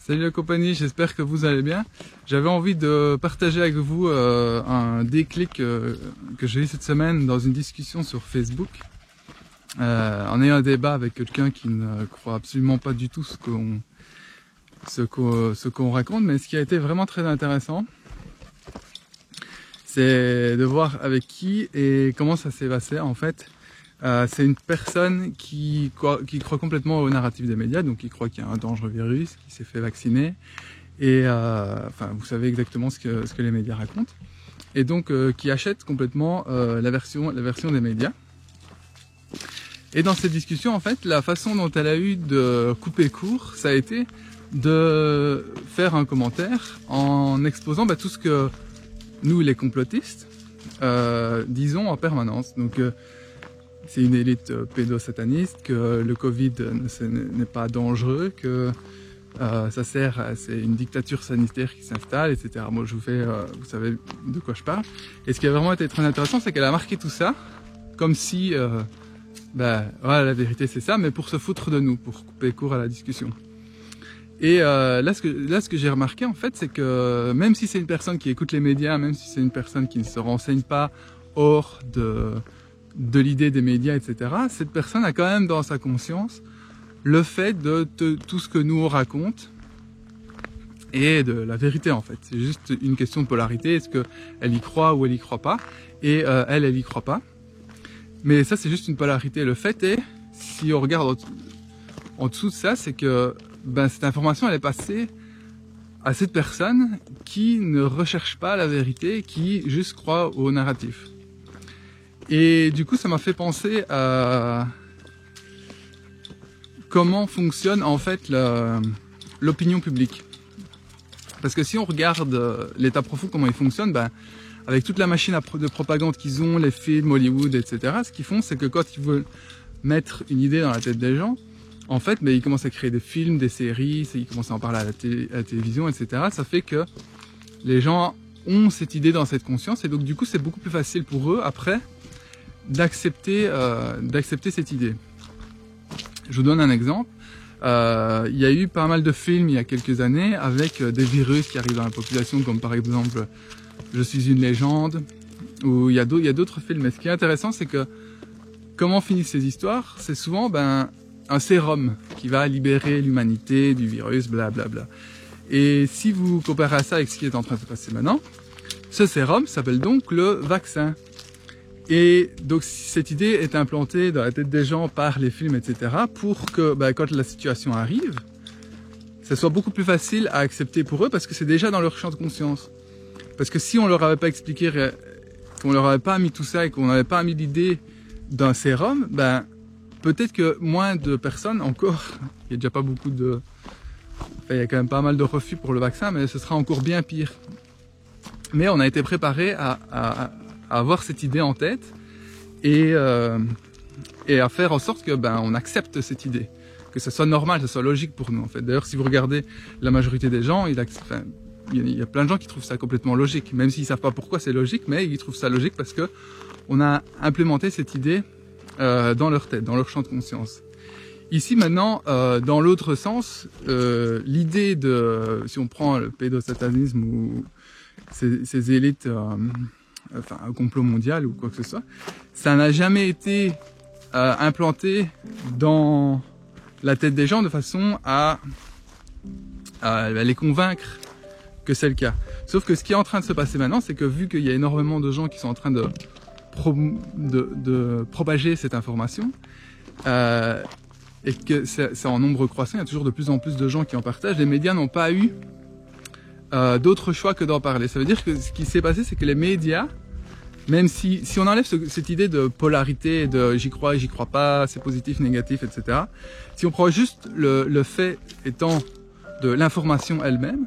Salut la compagnie, j'espère que vous allez bien. J'avais envie de partager avec vous un déclic que j'ai eu cette semaine dans une discussion sur Facebook. En ayant un débat avec quelqu'un qui ne croit absolument pas du tout ce qu'on raconte, mais ce qui a été vraiment très intéressant, c'est de voir avec qui et comment ça s'est passé en fait. C'est une personne qui croit complètement au narratif des médias, donc qui croit qu'il y a un dangereux virus, qui s'est fait vacciner, et enfin vous savez exactement ce que les médias racontent, et donc qui achète complètement la version des médias. Et dans cette discussion, en fait, la façon dont elle a eu de couper court, ça a été de faire un commentaire en exposant tout ce que nous, les complotistes, disons en permanence. Donc c'est une élite pédosataniste, que le Covid n'est pas dangereux, que c'est une dictature sanitaire qui s'installe, etc. Moi, je vous fais, vous savez de quoi je parle. Et ce qui a vraiment été très intéressant, c'est qu'elle a marqué tout ça comme si, voilà, la vérité c'est ça, mais pour se foutre de nous, pour couper court à la discussion. Et là, ce que j'ai remarqué en fait, c'est que même si c'est une personne qui écoute les médias, même si c'est une personne qui ne se renseigne pas hors de l'idée des médias, etc., cette personne a quand même dans sa conscience le fait de tout ce que nous on raconte et de la vérité en fait. C'est juste une question de polarité, est-ce qu'elle y croit ou elle y croit pas, et elle y croit pas. Mais ça c'est juste une polarité. Le fait est, si on regarde en dessous de ça, c'est que cette information elle est passée à cette personne qui ne recherche pas la vérité, qui juste croit au narratif. Et du coup, ça m'a fait penser à comment fonctionne en fait l'opinion publique. Parce que si on regarde l'état profond, comment il fonctionne, avec toute la machine de propagande qu'ils ont, les films, Hollywood, etc., ce qu'ils font, c'est que quand ils veulent mettre une idée dans la tête des gens, en fait, ils commencent à créer des films, des séries, ils commencent à en parler à la télévision, etc. Ça fait que les gens ont cette idée dans cette conscience, et donc du coup, c'est beaucoup plus facile pour eux, après, d'accepter cette idée. Je vous donne un exemple. Il y a eu pas mal de films il y a quelques années avec des virus qui arrivent dans la population, comme par exemple Je suis une légende, ou il y a d'autres films. Mais ce qui est intéressant, c'est que comment finissent ces histoires? C'est souvent un sérum qui va libérer l'humanité du virus, blablabla. Et si vous comparez à ça avec ce qui est en train de se passer maintenant, ce sérum s'appelle donc le vaccin. Et donc cette idée est implantée dans la tête des gens par les films, etc. pour que quand la situation arrive, ça soit beaucoup plus facile à accepter pour eux parce que c'est déjà dans leur champ de conscience. Parce que si on leur avait pas expliqué, qu'on leur avait pas mis tout ça et qu'on n'avait pas mis l'idée d'un sérum, peut-être que moins de personnes encore, il y a déjà pas beaucoup il y a quand même pas mal de refus pour le vaccin, mais ce sera encore bien pire. Mais on a été préparé à avoir cette idée en tête et à faire en sorte que on accepte cette idée, que ça soit normal, que ça soit logique pour nous en fait. D'ailleurs, si vous regardez la majorité des gens, il y a plein de gens qui trouvent ça complètement logique, même s'ils savent pas pourquoi c'est logique, mais ils trouvent ça logique parce que on a implémenté cette idée dans leur tête, dans leur champ de conscience. Ici maintenant, dans l'autre sens, l'idée si on prend le pédosatanisme ou ces élites, un complot mondial ou quoi que ce soit, ça n'a jamais été implanté dans la tête des gens de façon à les convaincre que c'est le cas. Sauf que ce qui est en train de se passer maintenant, c'est que vu qu'il y a énormément de gens qui sont en train de propager cette information, et que c'est en nombre croissant, il y a toujours de plus en plus de gens qui en partagent, les médias n'ont pas eu d'autre choix que d'en parler. Ça veut dire que ce qui s'est passé, c'est que les médias, même si on enlève cette idée de polarité, de j'y crois, j'y crois pas, c'est positif, négatif, etc. Si on prend juste le fait étant de l'information elle-même,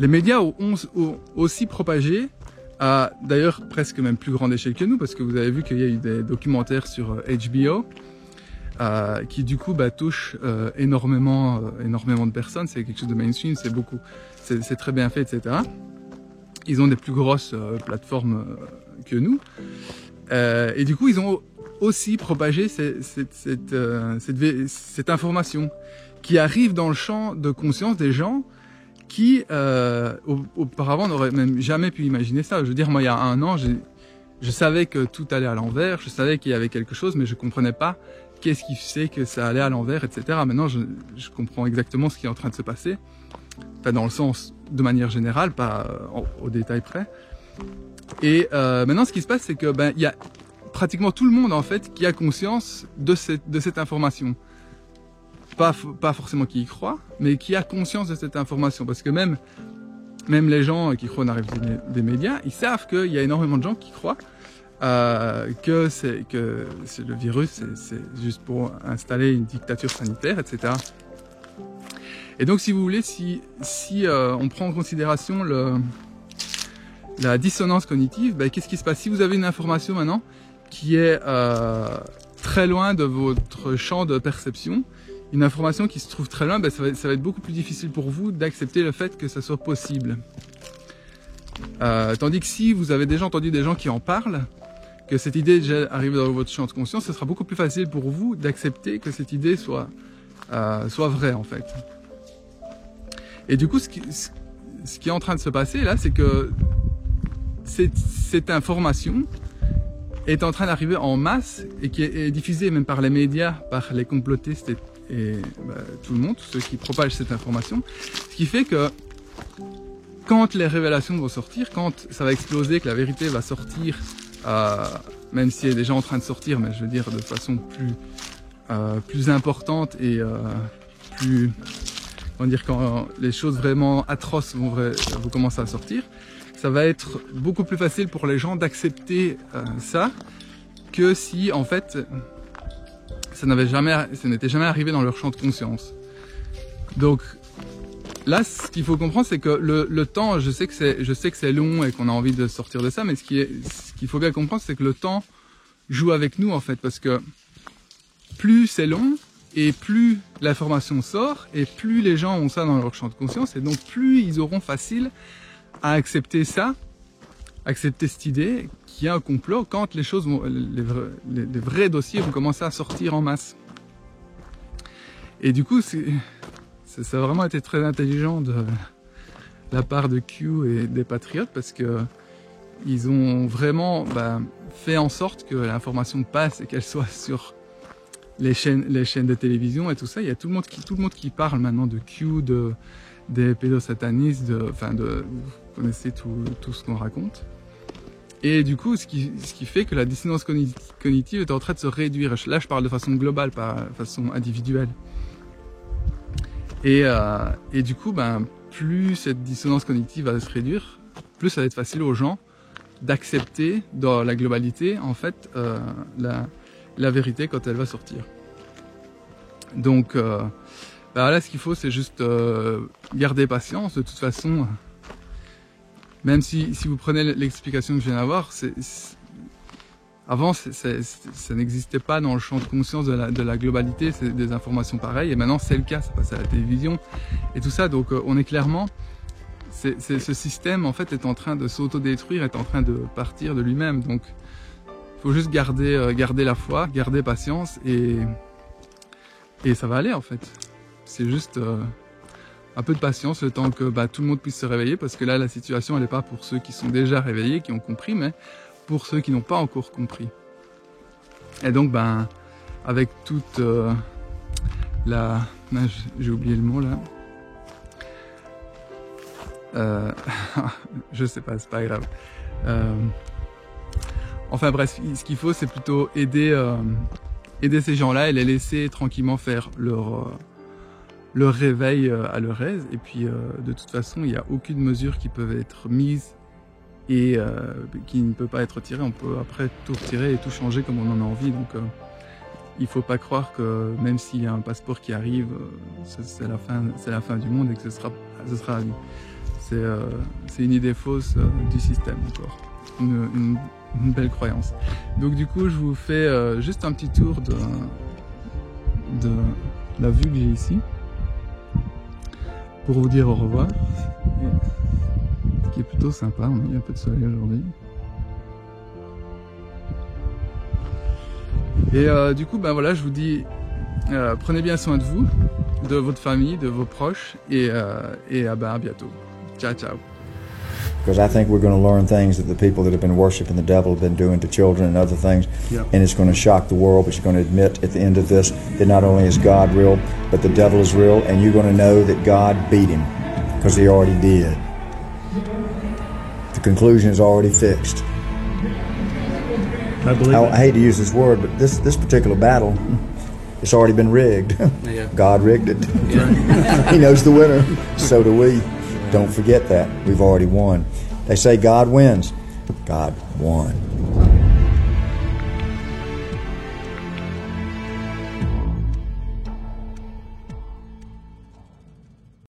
les médias ont aussi propagé à d'ailleurs presque même plus grande échelle que nous, parce que vous avez vu qu'il y a eu des documentaires sur HBO qui du coup touchent énormément de personnes. C'est quelque chose de mainstream, c'est très bien fait, etc. Ils ont des plus grosses plateformes que nous, et du coup ils ont aussi propagé cette information qui arrivent dans le champ de conscience des gens qui auparavant n'auraient même jamais pu imaginer ça. Je veux dire, moi il y a 1 an, je savais que tout allait à l'envers, je savais qu'il y avait quelque chose, mais je comprenais pas qu'est-ce qui fait que ça allait à l'envers, etc. Maintenant, je comprends exactement ce qui est en train de se passer, enfin, dans le sens de manière générale, pas au détail près. Et maintenant, ce qui se passe, c'est que il y a pratiquement tout le monde en fait qui a conscience de cette information. Pas forcément qui y croit, mais qui a conscience de cette information, parce que même les gens qui croient en l'arrivée des médias, ils savent qu'il y a énormément de gens qui croient que le virus, c'est juste pour installer une dictature sanitaire, etc. Et donc, si vous voulez, si on prend en considération la dissonance cognitive, qu'est-ce qui se passe? Si vous avez une information maintenant qui est très loin de votre champ de perception, une information qui se trouve très loin, ça va être beaucoup plus difficile pour vous d'accepter le fait que ça soit possible. Tandis que si vous avez déjà entendu des gens qui en parlent, que cette idée est déjà arrivée dans votre champ de conscience, ce sera beaucoup plus facile pour vous d'accepter que cette idée soit vraie en fait. Et du coup, ce qui est en train de se passer là, c'est que cette information est en train d'arriver en masse et qui est diffusée même par les médias, par les complotistes et tout le monde, tous ceux qui propagent cette information. Ce qui fait que quand les révélations vont sortir, quand ça va exploser, que la vérité va sortir, même si elle est déjà en train de sortir, mais je veux dire de façon plus importante et plus, comment dire, quand les choses vraiment atroces vont commencer à sortir, ça va être beaucoup plus facile pour les gens d'accepter ça que si en fait ça n'était jamais arrivé dans leur champ de conscience. Donc là, ce qu'il faut comprendre, c'est que le temps, je sais que c'est long et qu'on a envie de sortir de ça, mais ce qu'il faut bien comprendre, c'est que le temps joue avec nous en fait, parce que plus c'est long et plus l'information sort et plus les gens ont ça dans leur champ de conscience, et donc plus ils auront facile à accepter ça, accepter cette idée qu'il y a un complot quand les choses les vrais dossiers vont commencer à sortir en masse. Et du coup, ça a vraiment été très intelligent de la part de Q et des patriotes, parce que ils ont vraiment fait en sorte que l'information passe et qu'elle soit sur les chaînes de télévision et tout ça. Il y a tout le monde qui parle maintenant de Q, des pédosatanistes, vous connaissez tout ce qu'on raconte. Et du coup, ce qui fait que la dissonance cognitive est en train de se réduire. Là, je parle de façon globale, pas de façon individuelle. Et du coup, plus cette dissonance cognitive va se réduire, plus ça va être facile aux gens d'accepter dans la globalité, en fait, la vérité quand elle va sortir. Donc, là, ce qu'il faut, c'est juste garder patience. De toute façon, même si vous prenez l'explication que je viens d'avoir, avant, ça n'existait pas dans le champ de conscience de la globalité, c'est des informations pareilles, et maintenant c'est le cas, ça passe à la télévision et tout ça, donc on est clairement, ce système en fait est en train de s'autodétruire, est en train de partir de lui-même, donc il faut juste garder la foi, garder patience, et ça va aller en fait. C'est juste un peu de patience, le temps que tout le monde puisse se réveiller, parce que là la situation elle n'est pas pour ceux qui sont déjà réveillés, qui ont compris, mais pour ceux qui n'ont pas encore compris. Et donc, avec toute j'ai oublié le mot là. Je sais pas, c'est pas grave. Enfin bref, ce qu'il faut, c'est plutôt aider ces gens-là et les laisser tranquillement faire leur réveil à leur aise. Et puis, de toute façon, il n'y a aucune mesure qui peut être mise et qui ne peut pas être tiré. On peut après tout retirer et tout changer comme on en a envie. Donc il faut pas croire que même s'il y a un passeport qui arrive, c'est la fin du monde et que ce sera à vie. C'est une idée fausse du système encore. Une belle croyance. Donc du coup, je vous fais juste un petit tour de la vue que j'ai ici pour vous dire au revoir. Qui est plutôt sympa, on a eu un peu de soleil aujourd'hui. Et du coup, voilà, je vous dis, prenez bien soin de vous, de votre famille, de vos proches, et à bientôt. Ciao, ciao. Because I think we're going to learn things that the people that have been worshiping the devil have been doing to children and other things. Yep. And it's going to shock the world, but you're going to admit at the end of this that not only is God real, but the devil is real, and you're going to know that God beat him, because he already did. The conclusion is already fixed. I believe I hate to use this word, but this particular battle, it's already been rigged. Yeah. God rigged it. Yeah. He knows the winner. So do we. Don't forget that. We've already won. They say God wins. God won.